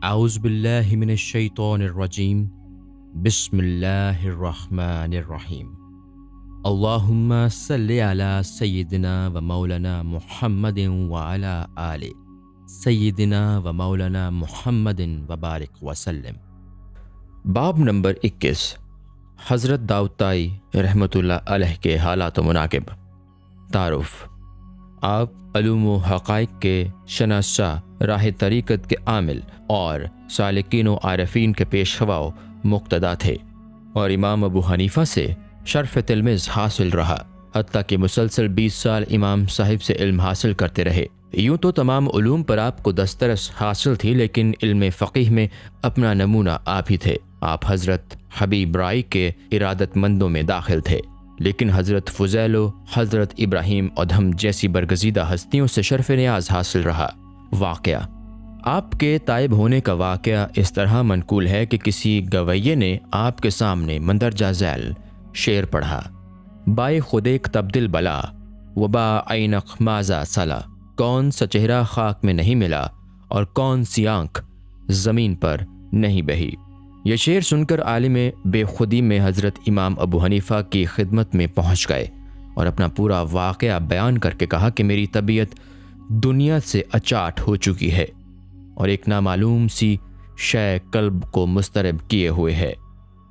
اعوذ باللہ من الشیطان الرجیم بسم اللہ الرحمن الرحیم اللہم صلی علی سیدنا و مولانا محمد وعلی آل سیدنا و مولانا محمد وبارک وسلم۔ باب نمبر 21، حضرت داؤد طائی رحمۃ اللہ علیہ کے حالات و مناقب۔ تعارف: آپ علوم و حقائق کے شناسہ، راہ طریقت کے عامل اور سالکین و عارفین کے پیشوا و مقتدا تھے، اور امام ابو حنیفہ سے شرف تلمذ حاصل رہا، حتیٰ کہ مسلسل 20 سال امام صاحب سے علم حاصل کرتے رہے۔ یوں تو تمام علوم پر آپ کو دسترس حاصل تھی، لیکن علم فقیہ میں اپنا نمونہ آپ ہی تھے۔ آپ حضرت حبیب رائی کے ارادت مندوں میں داخل تھے، لیکن حضرت فضیل و حضرت ابراہیم ادہم جیسی برگزیدہ ہستیوں سے شرف نیاز حاصل رہا۔ واقعہ: آپ کے تائب ہونے کا واقعہ اس طرح منقول ہے کہ کسی گویے نے آپ کے سامنے مندرجہ ذیل شعر پڑھا: بائے خود ایک تبدل بلا و با عینق ماذا صلا، کون سا چہرہ خاک میں نہیں ملا اور کون سی آنکھ زمین پر نہیں بہی۔ یہ شعر سن کر عالم بے خودی میں حضرت امام ابو حنیفہ کی خدمت میں پہنچ گئے اور اپنا پورا واقعہ بیان کر کے کہا کہ میری طبیعت دنیا سے اچاٹ ہو چکی ہے اور ایک نامعلوم سی شے قلب کو مضطرب کیے ہوئے ہے۔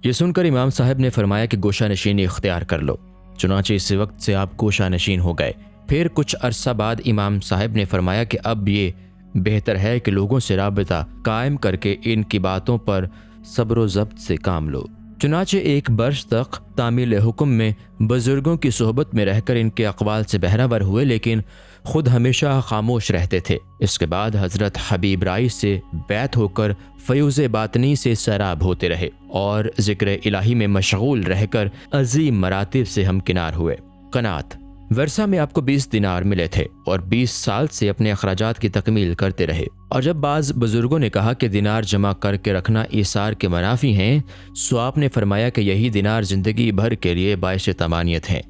یہ سن کر امام صاحب نے فرمایا کہ گوشہ نشینی اختیار کر لو۔ چنانچہ اس وقت سے آپ گوشہ نشین ہو گئے۔ پھر کچھ عرصہ بعد امام صاحب نے فرمایا کہ اب یہ بہتر ہے کہ لوگوں سے رابطہ قائم کر کے ان کی باتوں پر صبر و ضبط سے کام لو۔ چنانچہ ایک برس تک تعمیل حکم میں بزرگوں کی صحبت میں رہ کر ان کے اقوال سے بہرہ ہوئے، لیکن خود ہمیشہ خاموش رہتے تھے۔ اس کے بعد حضرت حبیب رائی سے بیعت ہو کر فیوز باطنی سے سیراب ہوتے رہے اور ذکر الہی میں مشغول رہ کر عظیم مراتب سے ہمکنار ہوئے۔ قناعت: ورثہ میں آپ کو 20 دینار ملے تھے اور 20 سال سے اپنے اخراجات کی تکمیل کرتے رہے، اور جب بعض بزرگوں نے کہا کہ دینار جمع کر کے رکھنا ایثار کے منافی ہیں، سو آپ نے فرمایا کہ یہی دینار زندگی بھر کے لیے باعث طمانیت ہیں۔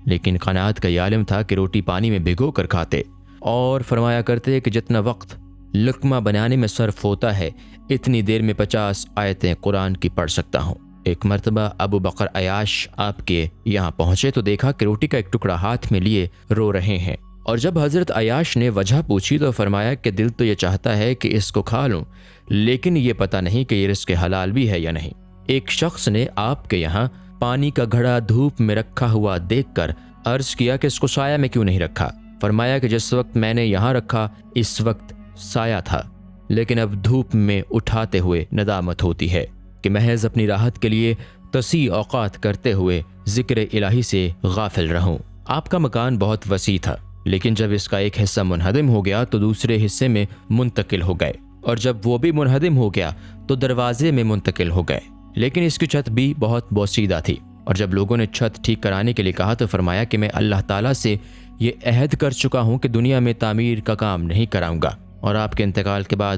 لیکن قناعت کا یہ عالم تھا کہ روٹی پانی میں بھگو کر کھاتے، اور فرمایا کرتے کہ جتنا وقت لقمہ بنانے میں صرف ہوتا ہے، اتنی دیر میں 50 آیتیں قرآن کی پڑھ سکتا ہوں۔ ایک مرتبہ ابو بکر عیاش آپ کے یہاں پہنچے تو دیکھا کہ روٹی کا ایک ٹکڑا ہاتھ میں لیے رو رہے ہیں، اور جب حضرت عیاش نے وجہ پوچھی تو فرمایا کہ دل تو یہ چاہتا ہے کہ اس کو کھا لوں، لیکن یہ پتہ نہیں کہ یہ رزق حلال بھی ہے یا نہیں۔ ایک شخص نے آپ کے یہاں پانی کا گھڑا دھوپ میں رکھا ہوا دیکھ کر عرض کیا کہ اس کو سایہ میں کیوں نہیں رکھا؟ فرمایا کہ جس وقت میں نے یہاں رکھا اس وقت سایہ تھا، لیکن اب دھوپ میں اٹھاتے ہوئے ندامت ہوتی ہے کہ محض اپنی راحت کے لیے تسیع اوقات کرتے ہوئے ذکر الہی سے غافل رہوں۔ آپ کا مکان بہت وسیع تھا، لیکن جب اس کا ایک حصہ منہدم ہو گیا تو دوسرے حصے میں منتقل ہو گئے، اور جب وہ بھی منہدم ہو گیا تو دروازے میں منتقل ہو گئے، لیکن اس کی چھت بھی بہت بوسیدہ تھی۔ اور جب لوگوں نے چھت ٹھیک کرانے کے لیے کہا تو فرمایا کہ میں اللہ تعالیٰ سے یہ عہد کر چکا ہوں کہ دنیا میں تعمیر کا کام نہیں کراؤں گا، اور آپ کے انتقال کے بعد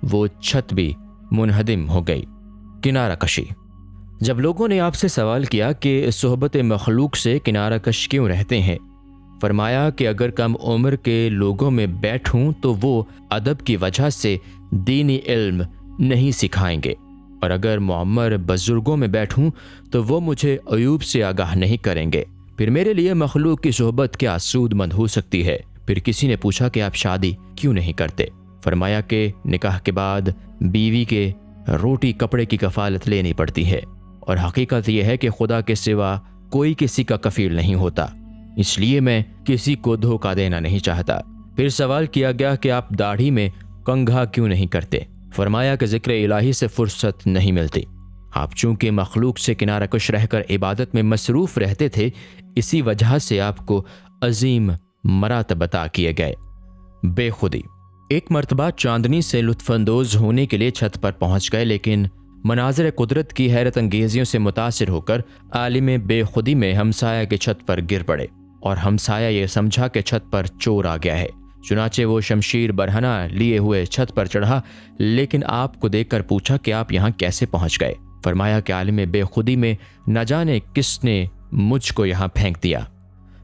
وہ چھت بھی منہدم ہو گئی۔ کنارہ کشی: جب لوگوں نے آپ سے سوال کیا کہ صحبت مخلوق سے کنارہ کش کیوں رہتے ہیں، فرمایا کہ اگر کم عمر کے لوگوں میں بیٹھوں تو وہ ادب کی وجہ سے دینی علم نہیں سکھائیں گے، اور اگر معمر بزرگوں میں بیٹھوں تو وہ مجھے عیوب سے آگاہ نہیں کریں گے، پھر میرے لیے مخلوق کی صحبت کیا سود مند ہو سکتی ہے۔ پھر کسی نے پوچھا کہ آپ شادی کیوں نہیں کرتے؟ فرمایا کہ نکاح کے بعد بیوی کے روٹی کپڑے کی کفالت لینی پڑتی ہے، اور حقیقت یہ ہے کہ خدا کے سوا کوئی کسی کا کفیل نہیں ہوتا، اس لیے میں کسی کو دھوکہ دینا نہیں چاہتا۔ پھر سوال کیا گیا کہ آپ داڑھی میں کنگھا کیوں نہیں کرتے؟ فرمایا کہ ذکر الہی سے فرصت نہیں ملتی۔ آپ چونکہ مخلوق سے کنارہ کش رہ کر عبادت میں مصروف رہتے تھے، اسی وجہ سے آپ کو عظیم مراتب عطا کیے گئے۔ بے خودی: ایک مرتبہ چاندنی سے لطف اندوز ہونے کے لیے چھت پر پہنچ گئے، لیکن مناظر قدرت کی حیرت انگیزیوں سے متاثر ہو کر عالم بے خودی میں ہمسایہ کے چھت پر گر پڑے، اور ہمسایہ یہ سمجھا کہ چھت پر چور آ گیا ہے۔ چنانچہ وہ شمشیر برہنہ لیے ہوئے چھت پر چڑھا، لیکن آپ کو دیکھ کر پوچھا کہ آپ یہاں کیسے پہنچ گئے؟ فرمایا کہ عالم بے خودی میں نہ جانے کس نے مجھ کو یہاں پھینک دیا۔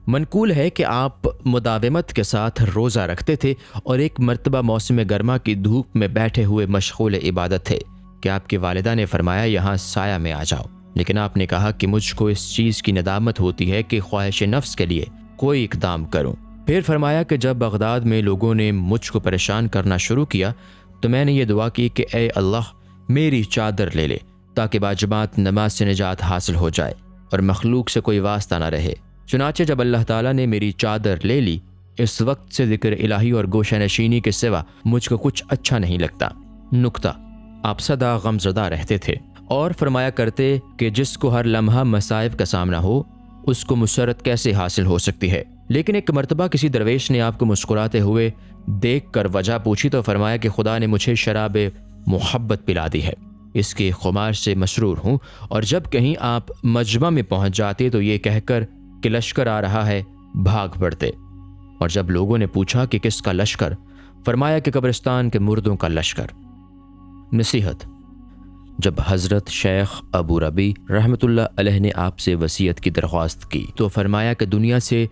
منقول ہے کہ آپ مداومت کے ساتھ روزہ رکھتے تھے اور ایک مرتبہ موسم گرما کی دھوپ میں بیٹھے ہوئے مشغول عبادت تھے کہ آپ کی والدہ نے فرمایا یہاں سایہ میں آ جاؤ، لیکن آپ نے کہا کہ مجھ کو اس چیز کی ندامت ہوتی ہے کہ خواہش نفس کے لیے کوئی اقدام کروں۔ پھر فرمایا کہ جب بغداد میں لوگوں نے مجھ کو پریشان کرنا شروع کیا تو میں نے یہ دعا کی کہ اے اللہ میری چادر لے لے تاکہ باجماعت نماز سے نجات حاصل ہو جائے اور مخلوق سے کوئی واسطہ نہ رہے۔ چنانچہ جب اللہ تعالیٰ نے میری چادر لے لی، اس وقت سے ذکر الہی اور گوشہ نشینی کے سوا مجھ کو کچھ اچھا نہیں لگتا۔ نکتہ: آپ سدا غمزدہ رہتے تھے اور فرمایا کرتے کہ جس کو ہر لمحہ مصائب کا سامنا ہو اس کو مسرت کیسے حاصل ہو سکتی ہے، لیکن ایک مرتبہ کسی درویش نے آپ کو مسکراتے ہوئے دیکھ کر وجہ پوچھی تو فرمایا کہ خدا نے مجھے شراب محبت پلا دی ہے، اس کے خمار سے مسرور ہوں، اور جب کہیں آپ مجمع میں پہنچ جاتے تو یہ کہہ کر کہ لشکر آ رہا ہے بھاگ پڑتے، اور جب لوگوں نے پوچھا کہ کس کا لشکر، فرمایا کہ قبرستان کے مردوں کا لشکر۔ نصیحت: جب حضرت شیخ ابو ربی رحمۃ اللہ علیہ نے آپ سے وصیت کی درخواست کی تو فرمایا کہ دنیا سے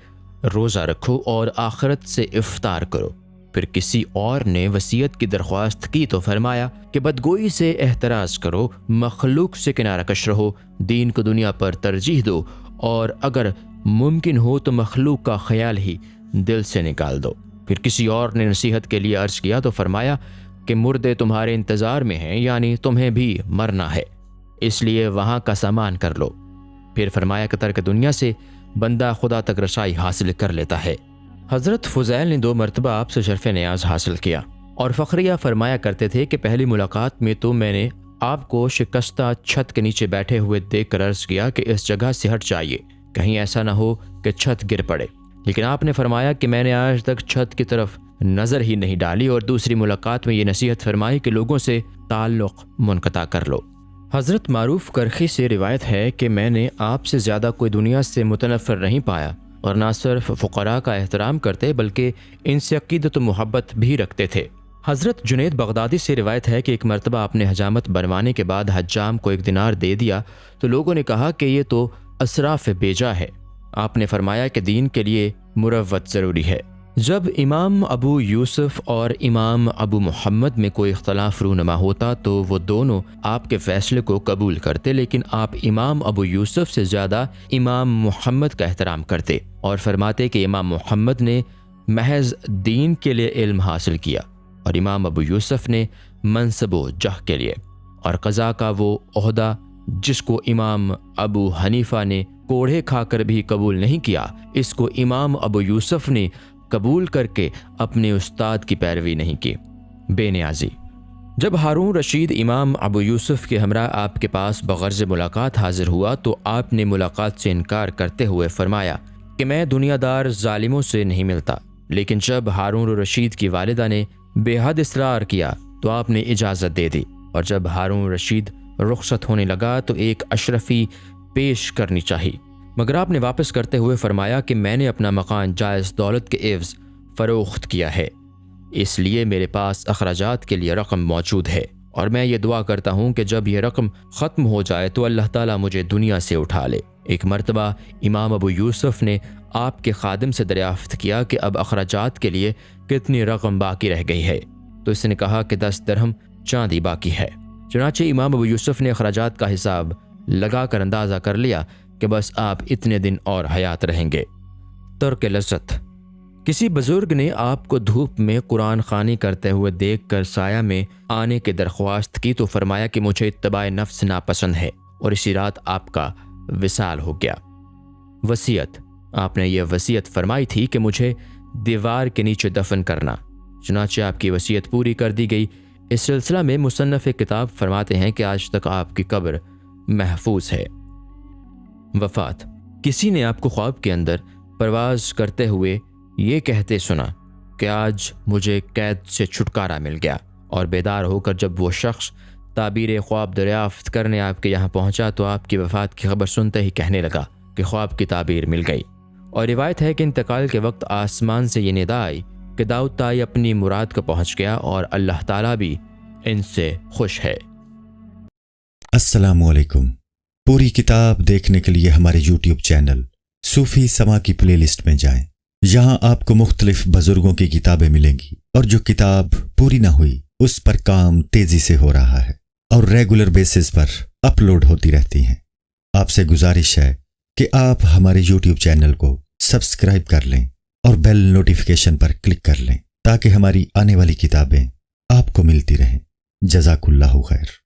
روزہ رکھو اور آخرت سے افطار کرو۔ پھر کسی اور نے وصیت کی درخواست کی تو فرمایا کہ بدگوئی سے احتراز کرو، مخلوق سے کنارہ کش رہو، دین کو دنیا پر ترجیح دو، اور اگر ممکن ہو تو مخلوق کا خیال ہی دل سے نکال دو۔ پھر کسی اور نے نصیحت کے لیے عرض کیا تو فرمایا کہ مردے تمہارے انتظار میں ہیں، یعنی تمہیں بھی مرنا ہے، اس لیے وہاں کا سامان کر لو۔ پھر فرمایا کہ ترک دنیا سے بندہ خدا تک رسائی حاصل کر لیتا ہے۔ حضرت فضیل نے 2 مرتبہ آپ سے شرف نیاز حاصل کیا اور فخریہ فرمایا کرتے تھے کہ پہلی ملاقات میں تو میں نے آپ کو شکستہ چھت کے نیچے بیٹھے ہوئے دیکھ کر عرض کیا کہ اس جگہ سے ہٹ جائیے، کہیں ایسا نہ ہو کہ چھت گر پڑے، لیکن آپ نے فرمایا کہ میں نے آج تک چھت کی طرف نظر ہی نہیں ڈالی، اور دوسری ملاقات میں یہ نصیحت فرمائی کہ لوگوں سے تعلق منقطع کر لو۔ حضرت معروف کرخی سے روایت ہے کہ میں نے آپ سے زیادہ کوئی دنیا سے متنفر نہیں پایا، اور نہ صرف فقراء کا احترام کرتے بلکہ ان سے عقیدت و محبت بھی رکھتے تھے۔ حضرت جنید بغدادی سے روایت ہے کہ ایک مرتبہ آپ نے حجامت بنوانے کے بعد حجام کو 1 دینار دے دیا تو لوگوں نے کہا کہ یہ تو اسراف بیجا ہے۔ آپ نے فرمایا کہ دین کے لیے مروت ضروری ہے۔ جب امام ابو یوسف اور امام ابو محمد میں کوئی اختلاف رونما ہوتا تو وہ دونوں آپ کے فیصلے کو قبول کرتے، لیکن آپ امام ابو یوسف سے زیادہ امام محمد کا احترام کرتے اور فرماتے کہ امام محمد نے محض دین کے لیے علم حاصل کیا اور امام ابو یوسف نے منصب و جاہ کے لیے، اور قضا کا وہ عہدہ جس کو امام ابو حنیفہ نے کوڑھے کھا کر بھی قبول نہیں کیا، اس کو امام ابو یوسف نے قبول کر کے اپنے استاد کی پیروی نہیں کی۔ بے نیازی: جب ہارون رشید امام ابو یوسف کے ہمراہ آپ کے پاس بغرض ملاقات حاضر ہوا تو آپ نے ملاقات سے انکار کرتے ہوئے فرمایا کہ میں دنیا دار ظالموں سے نہیں ملتا، لیکن جب ہارون رشید کی والدہ نے بے حد اصرار کیا تو آپ نے اجازت دے دی، اور جب ہارون رشید رخصت ہونے لگا تو ایک اشرفی پیش کرنی چاہی، مگر آپ نے واپس کرتے ہوئے فرمایا کہ میں نے اپنا مکان جائز دولت کے عوض فروخت کیا ہے، اس لیے میرے پاس اخراجات کے لیے رقم موجود ہے، اور میں یہ دعا کرتا ہوں کہ جب یہ رقم ختم ہو جائے تو اللہ تعالیٰ مجھے دنیا سے اٹھا لے۔ ایک مرتبہ امام ابو یوسف نے آپ کے خادم سے دریافت کیا کہ اب اخراجات کے لیے کتنی رقم باقی رہ گئی ہے، تو اس نے کہا کہ 10 درہم چاندی باقی ہے۔ چنانچہ امام ابو یوسف نے اخراجات کا حساب لگا کر اندازہ کر لیا کہ بس آپ اتنے دن اور حیات رہیں گے۔ ترک لذت: کسی بزرگ نے آپ کو دھوپ میں قرآن خوانی کرتے ہوئے دیکھ کر سایہ میں آنے کی درخواست کی تو فرمایا کہ مجھے اتباع نفس ناپسند ہے، اور اسی رات آپ کا وصال ہو گیا۔ وصیت: آپ نے یہ وصیت فرمائی تھی کہ مجھے دیوار کے نیچے دفن کرنا، چنانچہ آپ کی وصیت پوری کر دی گئی۔ اس سلسلہ میں مصنف کتاب فرماتے ہیں کہ آج تک آپ کی قبر محفوظ ہے۔ وفات: کسی نے آپ کو خواب کے اندر پرواز کرتے ہوئے یہ کہتے سنا کہ آج مجھے قید سے چھٹکارا مل گیا، اور بیدار ہو کر جب وہ شخص تعبیر خواب دریافت کرنے آپ کے یہاں پہنچا تو آپ کی وفات کی خبر سنتے ہی کہنے لگا کہ خواب کی تعبیر مل گئی۔ اور روایت ہے کہ انتقال کے وقت آسمان سے یہ ندا آئی کہ داؤد طائی اپنی مراد کو پہنچ گیا اور اللہ تعالیٰ بھی ان سے خوش ہے۔ السلام علیکم۔ پوری کتاب دیکھنے کے لیے ہمارے YouTube چینل صوفی سما کی پلے لسٹ میں جائیں، یہاں آپ کو مختلف بزرگوں کی کتابیں ملیں گی، اور جو کتاب پوری نہ ہوئی اس پر کام تیزی سے ہو رہا ہے اور ریگولر بیسس پر اپلوڈ ہوتی رہتی ہیں۔ آپ سے گزارش ہے کہ آپ ہمارے یوٹیوب چینل کو سبسکرائب کر لیں اور بیل نوٹیفیکیشن پر کلک کر لیں تاکہ ہماری آنے والی کتابیں آپ کو ملتی رہیں۔ جزاک اللہ خیر۔